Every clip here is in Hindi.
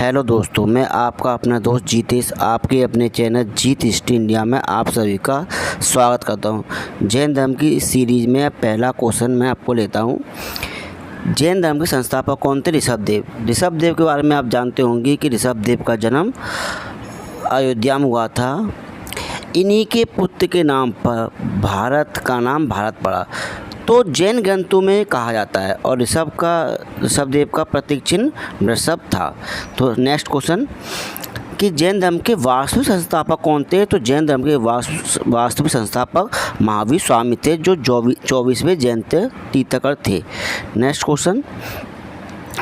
हेलो दोस्तों, मैं आपका अपना दोस्त जीतेश आपके अपने चैनल जीत हिस्ट्री इंडिया में आप सभी का स्वागत करता हूं। जैन धर्म की इस सीरीज़ में पहला क्वेश्चन मैं आपको लेता हूं। जैन धर्म के संस्थापक कौन थे? ऋषभदेव। ऋषभदेव के बारे में आप जानते होंगे कि ऋषभदेव का जन्म अयोध्या में हुआ था। इन्हीं के पुत्र के नाम पर भारत का नाम भारत पड़ा। तो जैन ग्रंथों में कहा जाता है और ऋषभदेव का प्रतीक चिन्ह वृषभ था। तो नेक्स्ट क्वेश्चन कि जैन धर्म के वास्तविक संस्थापक कौन थे? तो जैन धर्म के वास्तविक संस्थापक महावीर स्वामी थे, जो 24वें जैन तीर्थंकर थे। नेक्स्ट क्वेश्चन,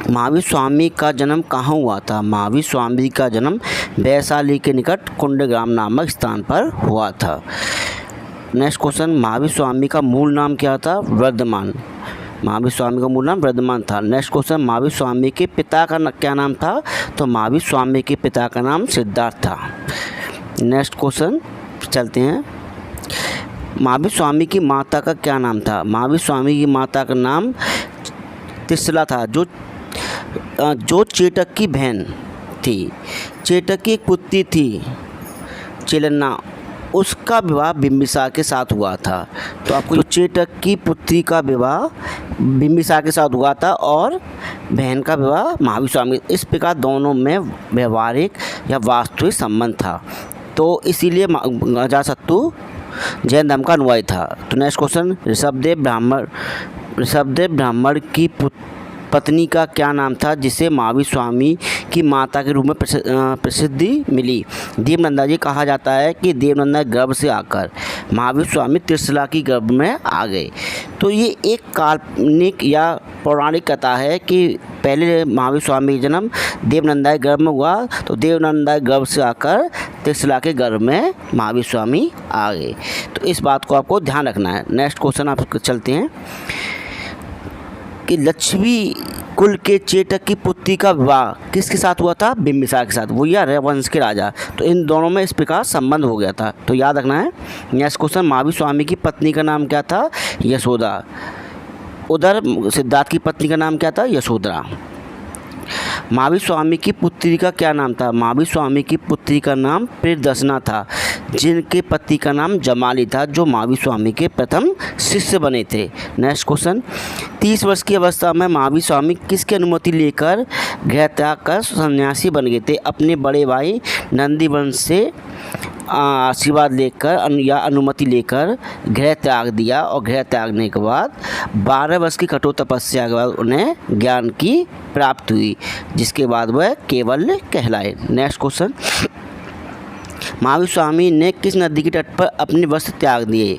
महावीर स्वामी का जन्म कहाँ हुआ था? महावीर स्वामी का जन्म वैशाली के निकट कुंडग्राम नामक स्थान पर हुआ था। नेक्स्ट क्वेश्चन, महावीर स्वामी का मूल नाम क्या था? वर्धमान। महावीर स्वामी का मूल नाम वर्धमान था। नेक्स्ट क्वेश्चन, महावीर स्वामी के पिता का क्या नाम था? तो महावीर स्वामी के पिता का नाम सिद्धार्थ था। नेक्स्ट क्वेश्चन चलते हैं, महावीर स्वामी की माता का क्या नाम था? महावीर स्वामी की माता का नाम त्रिशला था, जो चेटक की बहन थी। चेटक की एक पुत्री थी चिलन्ना, उसका विवाह बिंबिसार के साथ हुआ था। तो आपको चेटक की पुत्री का विवाह बिंबिसार के साथ हुआ था और बहन का विवाह महावीर स्वामी। इस प्रकार दोनों में व्यवहारिक या वास्तविक संबंध था। तो इसीलिए अजातशत्रु जैन धर्म का अनुयायी था। तो नेक्स्ट क्वेश्चन, ऋषभदेव ब्राह्मण की पत्नी का क्या नाम था, जिसे महावीर स्वामी की माता के रूप में प्रसिद्धि मिली? देवनंदा जी। कहा जाता है कि देवनंदा गर्भ से आकर महावीर स्वामी त्रिशला की गर्भ में आ गए। तो ये एक काल्पनिक या पौराणिक कथा है कि पहले महावीर स्वामी का जन्म देवनंदा के गर्भ में हुआ, तो देवनंदा गर्भ से आकर त्रिशला के गर्भ में महावीर स्वामी आ गए। तो इस बात को आपको ध्यान रखना है। नेक्स्ट क्वेश्चन आप चलते हैं कि लक्ष्मी कुल के चेटक की पुत्री का विवाह किसके साथ हुआ था? बिंबिसार के साथ, वो या वंश के राजा। तो इन दोनों में इस प्रकार संबंध हो गया था, तो याद रखना है। नेक्स्ट क्वेश्चन, महावीर स्वामी की पत्नी का नाम क्या था? यशोदा। उधर सिद्धार्थ की पत्नी का नाम क्या था? यशोधरा। महावीर स्वामी की पुत्री का क्या नाम था? महावीर स्वामी की पुत्री का नाम प्रियदर्शना था, जिनके पति का नाम जमाली था, जो महावीर स्वामी के प्रथम शिष्य बने थे। नेक्स्ट क्वेश्चन, 30 वर्ष की अवस्था में महावीर स्वामी किसकी अनुमति लेकर गृह त्याग कर सन्यासी बन गए थे? अपने बड़े भाई नंदीवंश से आशीर्वाद लेकर या अनुमति लेकर गृह त्याग दिया और गृह त्यागने के बाद 12 वर्ष की कठोर तपस्या के बाद उन्हें ज्ञान की प्राप्ति हुई, जिसके बाद वह केवल्य कहलाए। नेक्स्ट क्वेश्चन, महावीर स्वामी ने किस नदी के तट पर अपने वस्त्र त्याग दिए?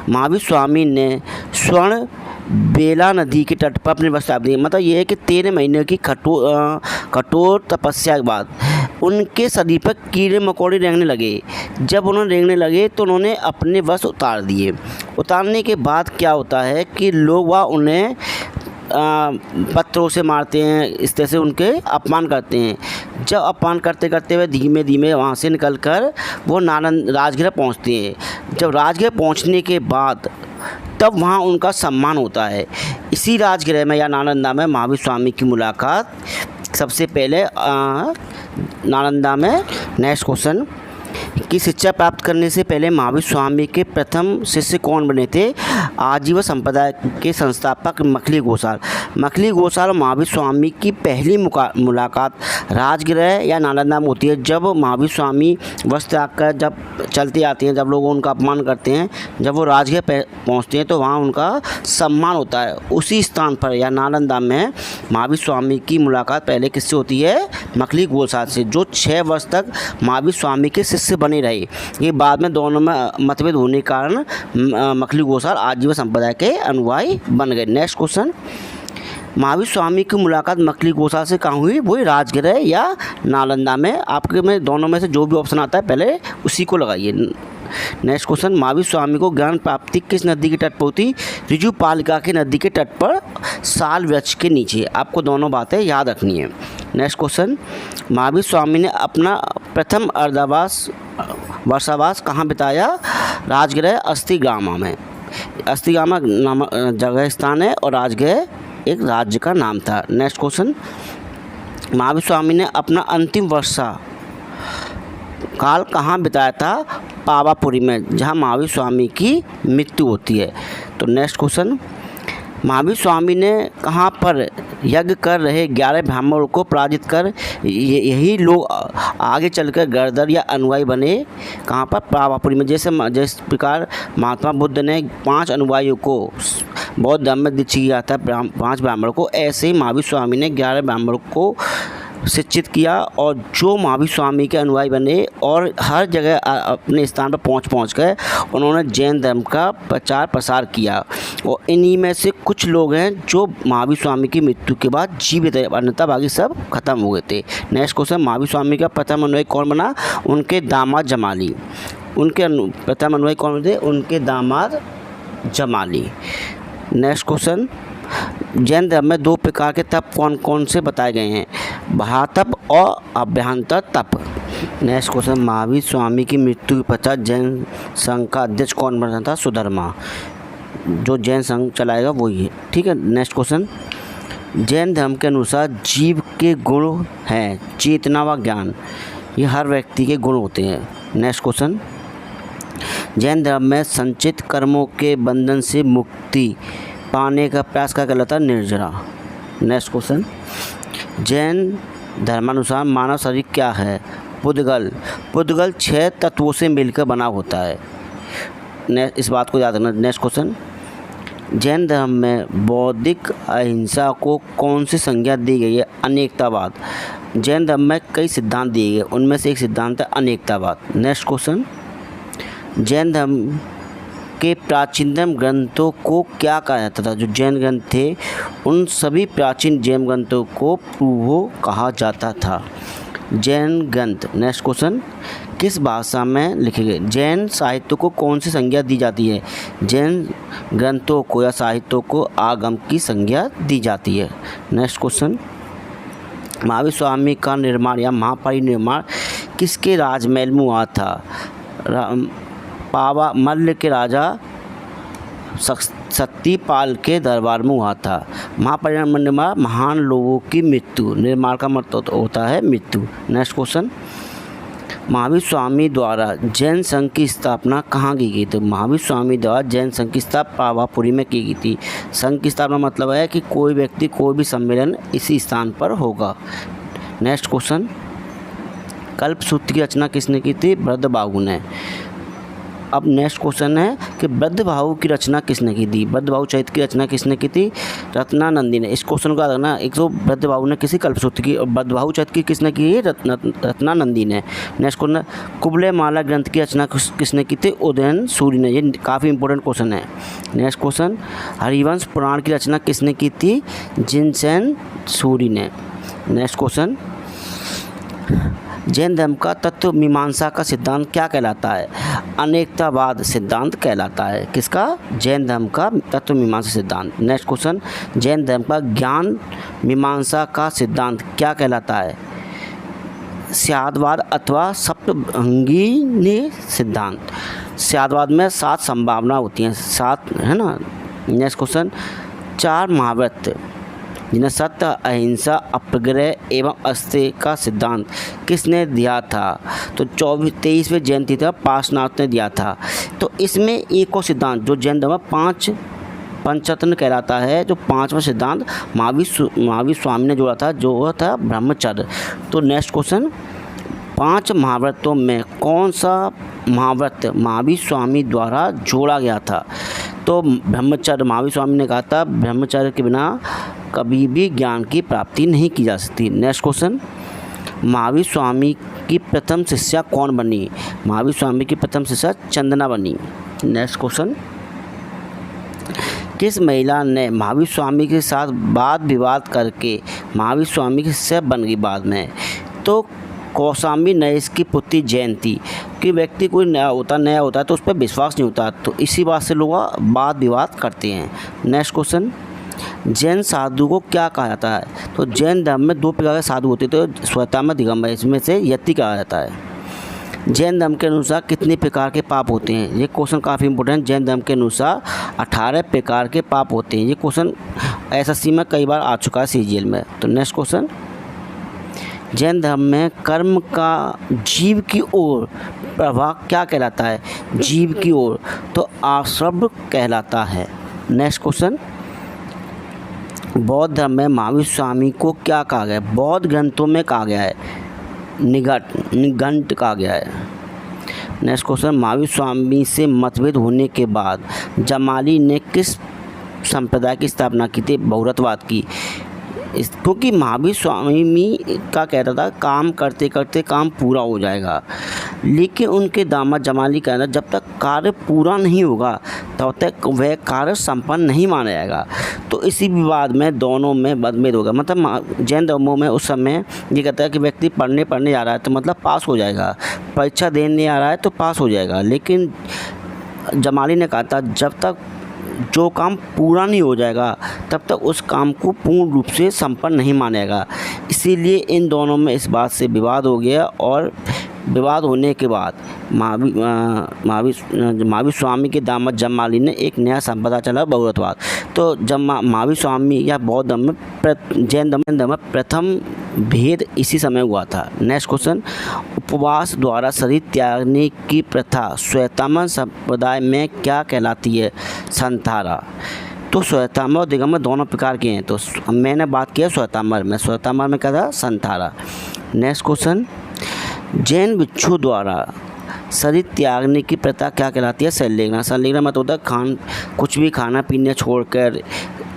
महावीर स्वामी ने स्वर्ण बेला नदी के तट पर अपने वस्त्र त्याग दिए। मतलब ये है कि 13 महीने की कठोर तपस्या के बाद उनके शरीर पर कीड़े मकोड़े रेंगने लगे। जब उन्होंने रेंगने लगे तो उन्होंने अपने वस्त्र उतार दिए। उतारने के बाद क्या होता है कि लोग वह उन्हें पत्थरों से मारते हैं, इस तरह से उनके अपमान करते हैं। जब अपमान करते करते हुए धीमे धीमे वहाँ से निकलकर वो राजगृह पहुँचते हैं। जब राजगृह पहुँचने के बाद तब वहाँ उनका सम्मान होता है। इसी राजगृह में या नालंदा में महावीर स्वामी की मुलाकात सबसे पहले नालंदा में। नेक्स्ट क्वेश्चन की शिक्षा प्राप्त करने से पहले महावीर स्वामी के प्रथम शिष्य कौन बने थे? आजीवन संप्रदाय के संस्थापक मखली गोसाल। मखली गोसाल और महावीर स्वामी की पहली मुलाकात राजगृह या नालंदा में होती है। जब महावीर स्वामी वस्त्र त्याग कर जब चलते आते हैं, जब लोग उनका अपमान करते हैं, जब वो राजगृह पहुंचते हैं तो वहाँ उनका सम्मान होता है। उसी स्थान पर या नालंदा में महावीर स्वामी की मुलाकात पहले किससे होती है? मखली गोसाल से, जो 6 वर्ष तक महावीर स्वामी के शिष्य बने रहे। ये बाद में दोनों में मतभेद होने के कारण मखली गोसाल आजीवन संप्रदाय के अनुयायी बन गए। नेक्स्ट क्वेश्चन, महावीर स्वामी की मुलाकात मखली गोसाल से कहाँ हुई? वही राजगृह या नालंदा में। आपके में दोनों में से जो भी ऑप्शन आता है पहले उसी को लगाइए। नेक्स्ट क्वेश्चन, महावीर स्वामी को ज्ञान प्राप्ति किस नदी के तट पर होती? ऋजुपालिका के नदी के तट पर साल वृक्ष के नीचे। आपको दोनों बातें याद रखनी है। नेक्स्ट क्वेश्चन, महावीर स्वामी ने अपना प्रथम वर्षावास कहाँ बिताया? राजगृह अस्थिग्रामा में। अस्थिग्रामा जगह स्थान है और राजगृह एक राज्य का नाम था। नेक्स्ट क्वेश्चन, महावीर स्वामी ने अपना अंतिम वर्षा काल कहाँ बिताया था? पावापुरी में, जहाँ महावीर स्वामी की मृत्यु होती है। तो नेक्स्ट क्वेश्चन, महावीर स्वामी ने कहाँ पर यज्ञ कर रहे 11 ब्राह्मणों को पराजित कर यही लोग आगे चलकर गर्दर या अनुयायी बने? कहाँ पर? पावापुरी में। जिस प्रकार महात्मा बुद्ध ने 5 अनुयायियों को बौद्ध धर्म में दीक्षित किया था, 5 ब्राह्मणों को, ऐसे ही महावीर स्वामी ने 11 ब्राह्मणों को शिक्षित किया और जो महावीर स्वामी के अनुयायी बने और हर जगह अपने स्थान पर पहुंच कर उन्होंने जैन धर्म का प्रचार प्रसार किया। और इन्हीं में से कुछ लोग हैं जो महावीर स्वामी की मृत्यु के बाद जीवित है, अन्यथा बाकी सब खत्म हो गए थे। नेक्स्ट क्वेश्चन, महावीर स्वामी का प्रथम अनुयायी कौन बना? उनके दामाद जमाली। उनके प्रथम अनुयायी कौन थे? उनके दामाद जमाली। नेक्स्ट क्वेश्चन, जैन धर्म में 2 प्रकार के तप कौन कौन से बताए गए हैं? महातप और अभ्यंतर तप। नेक्स्ट क्वेश्चन, महावीर स्वामी की मृत्यु के पश्चात जैन संघ का अध्यक्ष कौन बना था? सुधर्मा। जो जैन संघ चलाएगा वही है, ठीक है। नेक्स्ट क्वेश्चन, जैन धर्म के अनुसार जीव के गुण हैं चेतना व ज्ञान, ये हर व्यक्ति के गुण होते हैं। नेक्स्ट क्वेश्चन, जैन धर्म में संचित कर्मों के बंधन से मुक्ति पाने का प्रयास क्या कहलाता है? निर्जरा। नेक्स्ट क्वेश्चन, जैन धर्मानुसार मानव शरीर क्या है? पुद्गल। पुद्गल 6 तत्वों से मिलकर बना होता है। इस बात को याद रखना। नेक्स्ट क्वेश्चन, जैन धर्म में बौद्धिक अहिंसा को कौन सी संज्ञा दी गई है? अनेकतावाद। जैन धर्म में कई सिद्धांत दिए गए, उनमें से एक सिद्धांत है अनेकतावाद। नेक्स्ट क्वेश्चन, जैन धर्म के प्राचीनतम ग्रंथों को क्या कहा जाता था? जो जैन ग्रंथ थे उन सभी प्राचीन जैन ग्रंथों को पूर्वो कहा जाता था। जैन ग्रंथ। नेक्स्ट क्वेश्चन, किस भाषा में लिखे गए? जैन साहित्य को कौन सी संज्ञा दी जाती है? जैन ग्रंथों को या साहित्यों को आगम की संज्ञा दी जाती है। नेक्स्ट क्वेश्चन, महावीर स्वामी का निर्माण या महापरिनिर्वाण किसके राजमहल में हुआ था? पावा मल्ल के राजा सत्यपाल के दरबार में हुआ था। महापरिनिर्वाण महान लोगों की मृत्यु, निर्माण का मतलब होता है मृत्यु। नेक्स्ट क्वेश्चन, महावीर स्वामी द्वारा जैन संघ की स्थापना कहाँ की गई थी? महावीर स्वामी द्वारा जैन संघ की स्थापना पावापुरी में की गई थी। संघ की स्थापना मतलब है कि कोई व्यक्ति कोई भी सम्मेलन इसी स्थान पर होगा। नेक्स्ट क्वेश्चन, कल्पसूत्र की रचना किसने की थी? बृहदबाहु ने। अब नेक्स्ट क्वेश्चन है कि बृहदबाहु की रचना किसने की थी? बृहदबाहु चरित्र की रचना किसने की थी? रत्नानंदी ने। इस क्वेश्चन को याद रखना। एक तो बृहदबाहु ने किसी कल्पसूत्र की और बृहदबाहु चरित्र की किसने की है? रत्नानंदी ने। नेक्स्ट क्वेश्चन, कुबले माला ग्रंथ की रचना किसने की थी? उदयन सूरी ने। ये काफ़ी इंपॉर्टेंट क्वेश्चन है। नेक्स्ट क्वेश्चन, हरिवंश पुराण की रचना किसने की थी? जिनसेन सूरी ने। नेक्स्ट क्वेश्चन, जैन धर्म का तत्व मीमांसा का सिद्धांत क्या कहलाता है? अनेकतावाद सिद्धांत कहलाता है। किसका? जैन धर्म का तत्व मीमांसा सिद्धांत। नेक्स्ट क्वेश्चन, जैन धर्म का ज्ञान मीमांसा का सिद्धांत क्या कहलाता है? स्यादवाद अथवा सप्तभंगी सिद्धांत। स्यादवाद में 7 संभावना होती हैं, 7 है ना। नेक्स्ट क्वेश्चन, 4 महाव्रत जिन्हें सत्य, अहिंसा, अपग्रह एवं अस्त्य का सिद्धांत किसने दिया था? तो 23वें जैन तीर्थ पार्श्वनाथ ने दिया था। तो इसमें एक और सिद्धांत जो जैन धर्म 5 पंचरत्न कहलाता है, जो 5वां सिद्धांत महावीर स्वामी ने जोड़ा था, जो था ब्रह्मचर्य। तो नेक्स्ट क्वेश्चन, 5 महाव्रतों में कौन सा महाव्रत महावीर स्वामी द्वारा जोड़ा गया था? तो ब्रह्मचर्य। महावीर स्वामी ने कहा था ब्रह्मचर्य के बिना कभी भी ज्ञान की प्राप्ति नहीं की जा सकती। नेक्स्ट क्वेश्चन, महावीर स्वामी की प्रथम शिष्या कौन बनी? महावीर स्वामी की प्रथम शिष्या चंदना बनी। नेक्स्ट क्वेश्चन, किस महिला ने महावीर स्वामी के साथ वाद विवाद करके महावीर स्वामी की शिष्या बन गई बाद में? तो कौशाम्बी नरेश की पुत्री जयंती। कि व्यक्ति कोई नया होता है तो उस पर विश्वास नहीं होता, तो इसी बात से लोग वाद विवाद करते हैं। नेक्स्ट क्वेश्चन, जैन साधु को क्या कहा जाता है? तो जैन धर्म में 2 प्रकार के साधु होते थे, स्वतः दिगंबर, इसमें से यति कहा जाता है। जैन धर्म के अनुसार कितने प्रकार के पाप होते हैं? ये क्वेश्चन काफ़ी इंपॉर्टेंट। जैन धर्म के अनुसार 18 प्रकार के पाप होते हैं। ये क्वेश्चन SSC में कई बार आ चुका है CGL में। तो नेक्स्ट क्वेश्चन, जैन धर्म में कर्म का जीव की ओर प्रभाव क्या कहलाता है? जीव की ओर तो आश्रव कहलाता है। नेक्स्ट क्वेश्चन, बौद्ध धर्म में महावीर स्वामी को क्या कहा गया है? बौद्ध ग्रंथों में कहा गया है निघंट कहा गया है। नेक्स्ट क्वेश्चन, महावीर स्वामी से मतभेद होने के बाद जमाली ने किस संप्रदाय की स्थापना की थी? बहुरतवाद की। क्योंकि महावीर स्वामी का कहता था काम करते करते काम पूरा हो जाएगा, लेकिन उनके दामाद जमाली कहना जब तक कार्य पूरा नहीं होगा तब तक वह कार्य संपन्न नहीं माना जाएगा। तो इसी विवाद में दोनों में मतभेद होगा। मतलब जैन धर्मों में उस समय ये कहता है कि व्यक्ति पढ़ने जा रहा है तो मतलब पास हो जाएगा, परीक्षा देने आ रहा है तो पास हो जाएगा, लेकिन जमाली ने कहा था जब तक जो काम पूरा नहीं हो जाएगा तब तक उस काम को पूर्ण रूप से संपन्न नहीं मानेगा। इसीलिए इन दोनों में इस बात से विवाद हो गया और विवाद होने के बाद महावीर स्वामी के दामाद जमाली ने एक नया संप्रदाय चला, बहुरतवाद। तो जब महावीर स्वामी या बौद्ध धर्म में जैन धर्म में प्रथम भेद इसी समय हुआ था। नेक्स्ट क्वेश्चन, उपवास द्वारा शरीर त्यागने की प्रथा श्वेतांबर संप्रदाय में क्या कहलाती है? संथारा। तो श्वेतांबर और दिगंबर दोनों प्रकार के हैं, तो मैंने बात किया श्वेतांबर में क्या था? संथारा। नेक्स्ट क्वेश्चन, जैन भिक्षु द्वारा शरीर त्यागने की प्रथा क्या कहलाती है? संलेखना। संलेखना मतलब होता है कुछ भी खाना पीना छोड़कर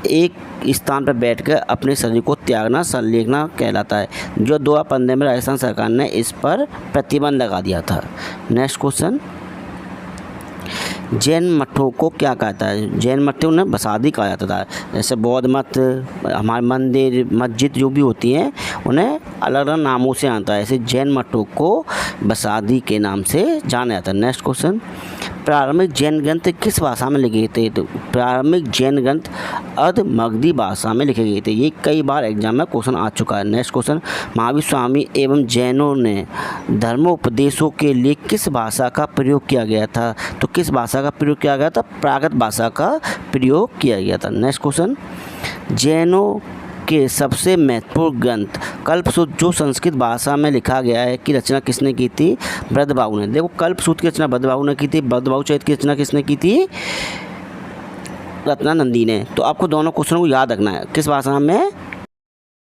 एक स्थान पर बैठकर अपने शरीर को त्यागना संलेखना कहलाता है, जो 2015 में राजस्थान सरकार ने इस पर प्रतिबंध लगा दिया था। नेक्स्ट क्वेश्चन, जैन मठों को क्या कहता है? जैन मठ उन्हें बसादी कहा जाता था। जैसे बौद्ध मठ, हमारे मंदिर मस्जिद जो भी होती हैं उन्हें अलग अलग नामों से आता है, ऐसे जैन मठों को बसादी के नाम से जाना जाता है। नेक्स्ट क्वेश्चन, प्रारंभिक जैन ग्रंथ किस भाषा में लिखे गए थे? तो प्रारंभिक जैन ग्रंथ अर्ध मगधी भाषा में लिखे गए थे। ये कई बार एग्जाम में क्वेश्चन आ चुका है। नेक्स्ट क्वेश्चन, महावीर स्वामी एवं जैनों ने धर्मोपदेशों के लिए किस भाषा का प्रयोग किया गया था? तो किस भाषा का प्रयोग किया गया था? प्राकृत भाषा का प्रयोग किया गया था। नेक्स्ट क्वेश्चन, जैनों के सबसे महत्वपूर्ण ग्रंथ कल्पसूत्र जो संस्कृत भाषा में लिखा गया है की रचना किसने की थी? भद्रबाहु ने। देखो कल्पसूत्र की रचना भद्रबाहु ने की थी, भद्रबाहु चरित की रचना किसने की थी? रत्नानंदी ने। तो आपको दोनों क्वेश्चनों को याद रखना है। किस भाषा में?